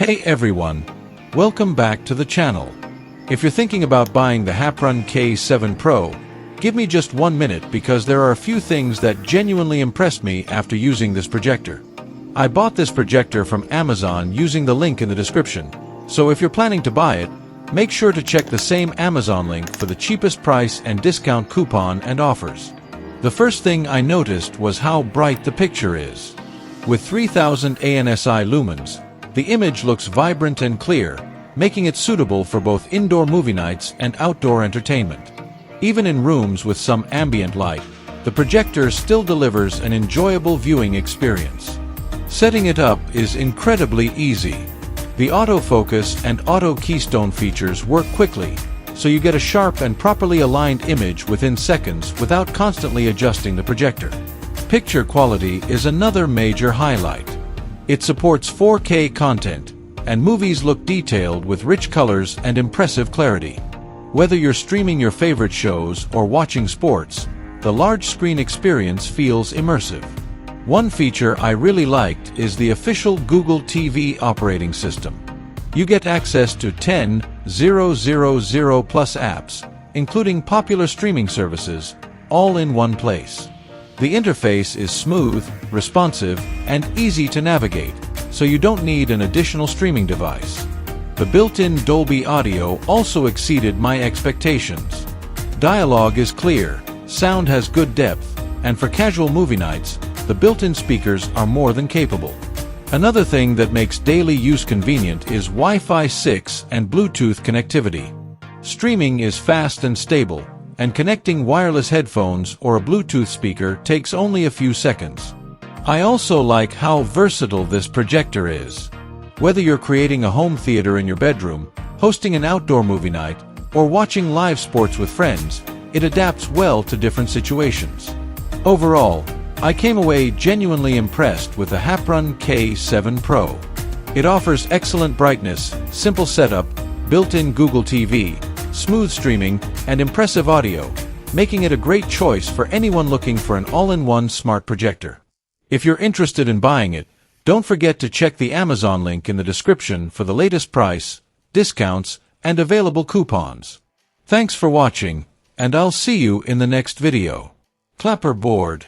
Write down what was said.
Hey everyone, welcome back to the channel. If you're thinking about buying the HAPPRUN K7 Pro, give me just 1 minute because there are a few things that genuinely impressed me after using this projector. I bought this projector from Amazon using the link in the description, so if you're planning to buy it, make sure to check the same Amazon link for the cheapest price and discount coupon and offers. The first thing I noticed was how bright the picture is. With 3000 ANSI lumens, the image looks vibrant and clear, making it suitable for both indoor movie nights and outdoor entertainment. Even in rooms with some ambient light, the projector still delivers an enjoyable viewing experience. Setting it up is incredibly easy. The autofocus and auto Keystone features work quickly, so you get a sharp and properly aligned image within seconds without constantly adjusting the projector. Picture quality is another major highlight. It supports 4K content, and movies look detailed with rich colors and impressive clarity. Whether you're streaming your favorite shows or watching sports, the large screen experience feels immersive. One feature I really liked is the official Google TV operating system. You get access to 10,000+ apps, including popular streaming services, all in one place. The interface is smooth, responsive, and easy to navigate, so you don't need an additional streaming device. The built-in Dolby audio also exceeded my expectations. Dialogue is clear, sound has good depth, and for casual movie nights, the built-in speakers are more than capable. Another thing that makes daily use convenient is Wi-Fi 6 and Bluetooth connectivity. Streaming is fast and stable, and connecting wireless headphones or a Bluetooth speaker takes only a few seconds. I also like how versatile this projector is. Whether you're creating a home theater in your bedroom, hosting an outdoor movie night, or watching live sports with friends, it adapts well to different situations. Overall, I came away genuinely impressed with the HAPPRUN K7 Pro. It offers excellent brightness, simple setup, built-in Google TV, smooth streaming, and impressive audio, making it a great choice for anyone looking for an all-in-one smart projector. If you're interested in buying it, don't forget to check the Amazon link in the description for the latest price, discounts, and available coupons. Thanks for watching, and I'll see you in the next video. Clapperboard.